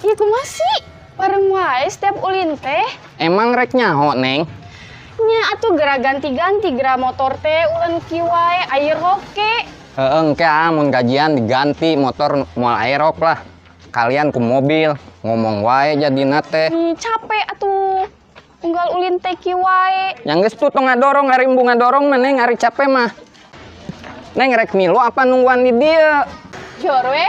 Ya masih bareng wae setiap ulin teh. Emang rek nyaho, Neng? Nya atuh gera ganti-ganti gera motor teh ulen kieu wae air roke. Engke mun gajian diganti motor moal aerok lah. Kalian ke mobil ngomong wae jadina teh. Capek atuh. Unggal ulin teh kieu wae. Yang geus tuh ngadorong ari embung ngadorong mah Neng ari capek mah. Neng rek milu apa nungguan di dieu? Jor we,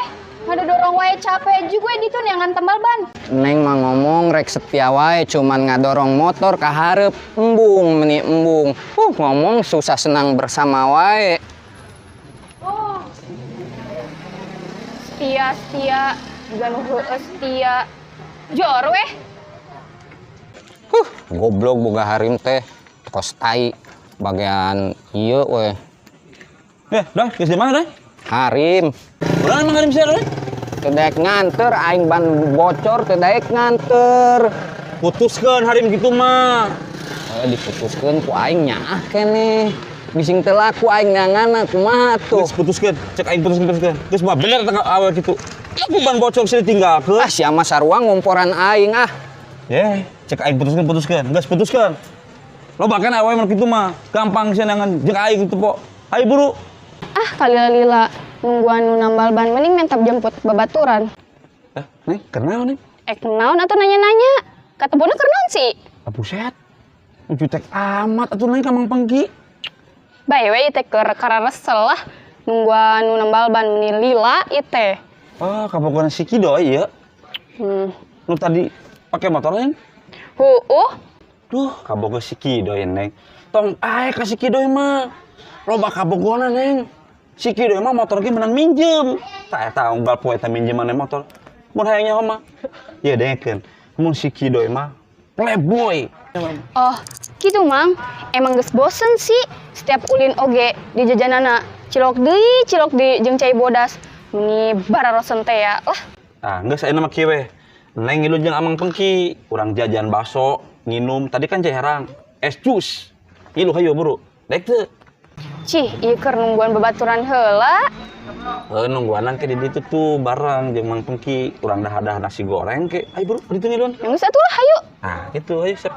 ngadu dorong wae capek juga ditu neangan tambal ban. Neng mah ngomong rek setia wae cuman ngadorong motor ka hareup embung meni embung. Ngomong susah senang bersama wae. Oh. Setia, juga nu heueus setia. Jor we. Goblok boga harim teh kos tai bagian ieu we. Dah, geus di mana, dah? Harim. Urang emang harim sia, dah? Teu daek nganter aing ban bocor teu daek nganter. Putuskeun harim kitu mah. Diputuskeun ku aing nyaah keneh. Bising teu laku aing nangana kumaha tuh. Geus putuskeun, cek aing putuskeun. Geus mah bener teh awal kitu. Aku ban bocor sih ditinggalkeun. Sia mah sarua ngomporan aing ah. Cek aing putuskeun. Geus putuskeun. Lo bahkan awewe mah kitu mah gampang sih nangan jeung aing kitu po. Ayo buru. Kalila-lila nungguan nu nambal ban mending mentap jemput babaturan. Neng, kenal nih? Naon atuh nanya-nanya. Katebuna keur naon sih? Buset. Jutek amat atuh neng ka Mang Pengki. Bae we teh keur resel lah. Nungguan nu nambal ban meni lila ieu teh. Kabogohan si Kido ieu. Nu tadi pakai motor Neng? Duh, kabogoh si Kido Neng. Tong ae ka si Kido mah. Loba kabogona Neng. Si Kido mah motor ge menang minjem. Tak eta unggal poe teh minjeman motor. Mun hayang nyaho mah. Ieu dengekeun. Mun si Kido mah playboy. oh gitu Mang. Emang geus bosen sih setiap ulin oge di jajanana cilok deui jeung cai bodas. Meni bararosen teh ya lah. Geus ayeuna mah kieu we. Neng ngilu jeung Amang Pengki, urang jajan baso, nginum, tadi kan cai harang, es jus. Ngilu hayu buru. Daek teu? Cih, ieu keur nungguan babaturan heula. Nungguanan ke di ditu tuh bareng jeung Mang Pengki, urang dah nasi goreng ke. Ayo buru, ditu ngiluan. Yang geus atuh lah hayu. Gitu ayo siap.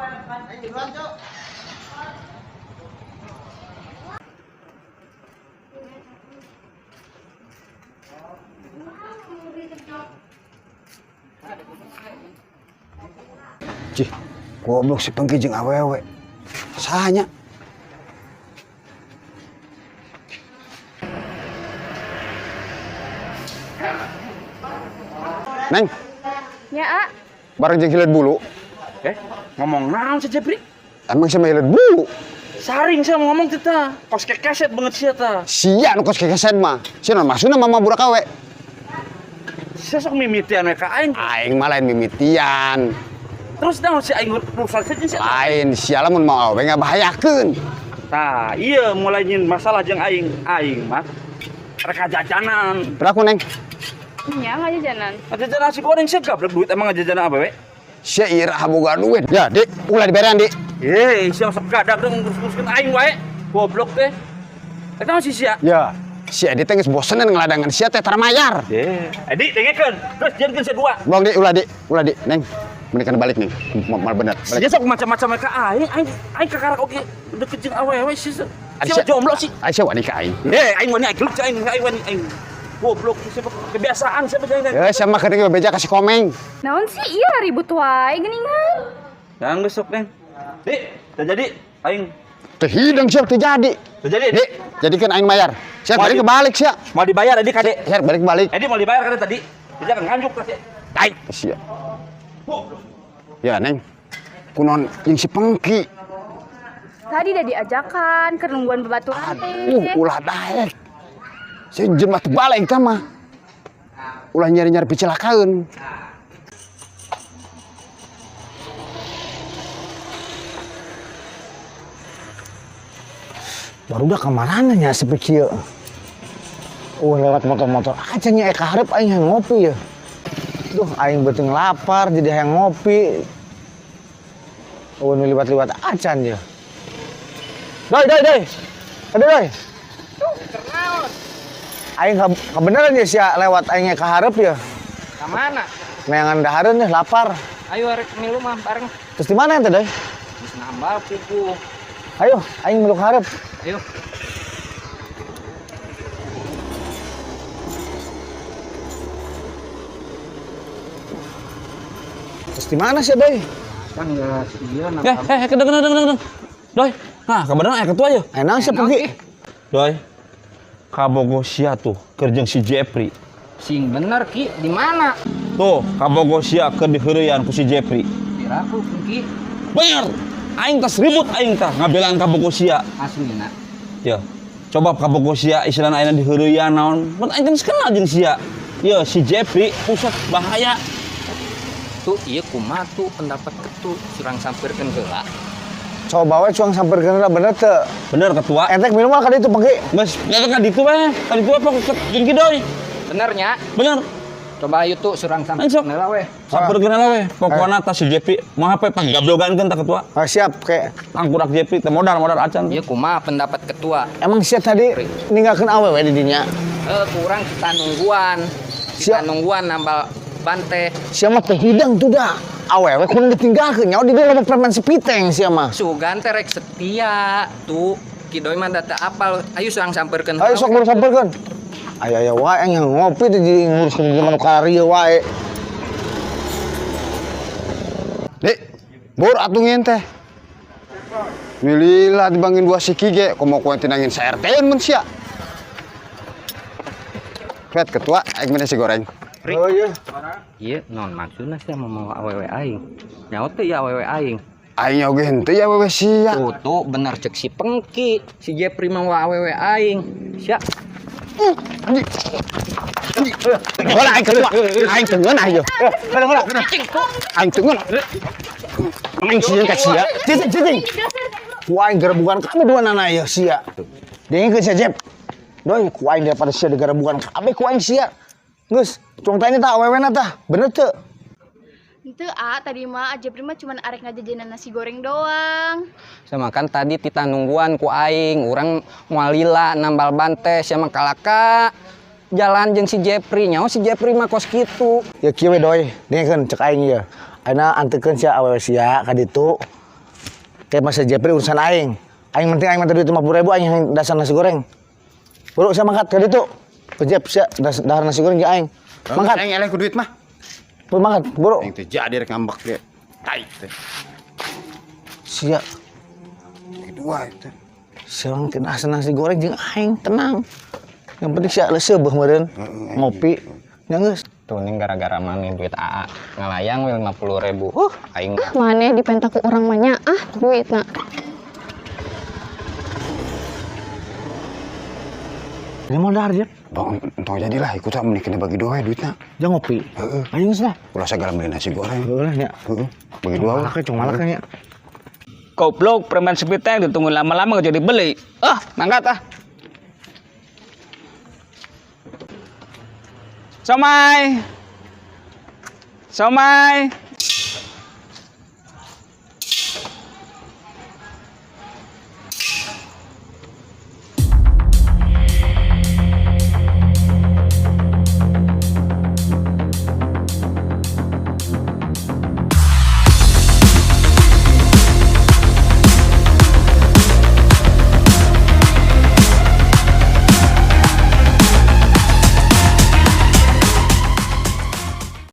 Cih, goblok si Pengki jeung awewe. Sahanya. Neng, Nya, bareng jeung hilet bulu. Ngomong naon si Jepri? Emang sama hilet bulu. Saring saya mau ngomong teh. Kos kekeset banget sia tah. Sia nu kos kekeset mah. Sia non maksudna mama budak awe. Sia sok mimitian we ka aing. Aing mah lain mimitian. Terus naon si aing rusak saja sia. Lain sia lamun mau awe ngabahayakeun. Tah, iya mulai nyin masalah jeung aing. Aing mah rek jajanan. Berapa Neng? nya ngajajanan. Jajanan nasi goreng sia gablek duit emang jajanan apa we? Sia ira boga duit. Ya, Dik, ulah diberean, Dik. Sia sok gadak dong ngurus-nguruskeun aing wae. Goblok teh. Eta naon si sia? Ya, sia Dik teh geus bosenan ngeladangan sia teh taramayar. Dik dengekeun. Terus jangan sia dua. Bong Dik, ulah Dik, Neng. Mendingan balik Neng. Mal bener. Balik. Dia sok macam-macam ka aing kakarak oge deket jeung awewe sia. Sia jomblo sih. Aisyah wani ka aing. Aing wani aing wani aing. Goblok siapa kebiasaan siapa jangan. Ya, sama keur beja kasih komeng. Naon sih ieu ribut wae geuningan. Yang besok Neng. Dik, teu jadi aing. Teu hidang sia teu jadi. Teu jadi Dik, jadikeun aing mayar. Sia balik kebalik sia. Mau dibayar Dik Kade. Sia balik. Edi mau dibayar kada tadi. Dia kan nganjuk teh. Ai, sia. Ya, Neng. Kunon yang si Pengki. Tadi udah diajakan ke nungguan babaturan teh. Ulah daek. Sejen mah teu balik tah mah. Ulah nyari-nyari picilakaeun. Baru udah kemana nya seperti kieu? Lewat motor-motor aja nya ka hareup aing hayang ngopi ya. Duh, aing beuteung lapar jadi hayang ngopi. Nu liwat-liwat acan ya. Doi. Aduh, doi. Aing kebeneran ya sia lewat aingnya ka hareup ya. Ka mana? neangan dahareun deh lapar. Ayo rek milu mah bareng. Terus di mana ente, Doy? Geus nambal pupu. Ayo, aing meluk hareup. Ayo. Terus di mana sih, Doy? Kan geus ieu Kedeng. Doi, nah kebenaran ayah ketua ya. Enak sih pergi. Doi, kabogo sia tuh kerjeng si Jeffrey. Sing bener Ki, di mana? Tuh, kabogo sia keur diheureuyaan ku si Jeffrey. Diraku Ki. Bener, aing tas ribut aing tah ngabelaan kabogo sia. Aslina. Ya, coba kabogo sia istilahna ayeuna diheureuyaan naon. Mun aing teh kenal jeung sia. Ya, si Jeffrey pusat bahaya. Tuh ieu kumaha tuh pendapat ketu surang sampirkeun heula. Coba we cuang samperkeun bener teu. Bener ketua. Entek minum mah kali itu pergi. Mas, nyata kan ditu we. Tadi tu apa jeung Kidoy. Bener nya? Bener. Coba ayo tuh surang Ayo, sok. sampirkeun heula we. Sampirkeun heula we. Pokona tah si Jeffrey moal apa panggablogankeun tah ketua. Ah, siap kayak. Angkurak Jeffrey teh modal acan. Ieu kumaha pendapat ketua? Emang sia tadi ninggalkeun awewe di dinya. Kurang kita nungguan. Kita Siap. nungguan nambal bante. Sia mah teh hidang tuh dah. Awewe kudu ditinggalkeun nyawa di dieu loba preman sepiteng sia mah. Sugan teh rek setia. Tuh Kidoy mah data apal. Ayo surang sampirkeun. Ayo sok urus samperkeun. Aya wae yang ngopi teh di nguruskeun di mana karieu wae. Dek, bor atuh ngeun teh. Milila dibangin dua siki ge, komo ku tinangin CRT-an mun sia. Ket ketua, aing mana si goreng. Oh iya. Iya, non maksudna sih mau awewe aing. Nyawa teh ya awewe aing. Aing oge henteu ya wewe sia. Tuh bener cek si Pengki, si Jepri mau awewe aing. Sia. Hola aing ketua. Aing teu ngeunah ieu. Hola. Aing teu ngeunah. Aing sia ka sia. Cicing. Ku aing gerebukan kami dua nana ieu sia. Dengeun sia Jep. Doi, ku aing daripada sia digerebukan kabeh ku aing sia. Geus, cung tanya tah awewena tah. Bener teu? Itu tadi mah Jepri mah cuman arek ngajajanan nasi goreng doang. Sama kan tadi tita nungguan ku aing, urang moal lila nambal bante sama kalaka. Jalan jeung si Jepri, nyawa si Jepri mah kos kitu. Ya kieu we doi, dengeun cek aing ieu. Ayeuna anteukeun sia awewe sia ka ditu. Teh masa Jepri urusan aing. Aing penting aing mah tadi 50.000 aing yang dasar nasi goreng. Buru saya mangkat ka ditu. Pejep sia dahar nasi goreng ge aing. Mangkat. Aing eleh ku duit mah. Buru mangkat, buru. Aing teh jadi rek ngambek ge. Tai teh. Sia. Kedua teh. Sia orang teh dasar nasi goreng jeung aing tenang. Yang penting sia leuseuh beuh meureun. Ngopi. Ya geus. Tuh ning gara-gara maneh duit AA ngalayang we 50.000. Aing Maneh dipenta ku urang mah nya duitna. Ini mau dahar Jep. Bang, entong jadilah ikut tak menikah bagi dua duitna. Jangan ngopi. Heeh. Ayo geus lah. Ulah segala beli nasi goreng. Heeh nya. Heeh. Bagi dua. Malaknya cung malaknya. Goblok, preman sepiteng ditunggu lama-lama gak jadi beli. Mangkat ah. Somai.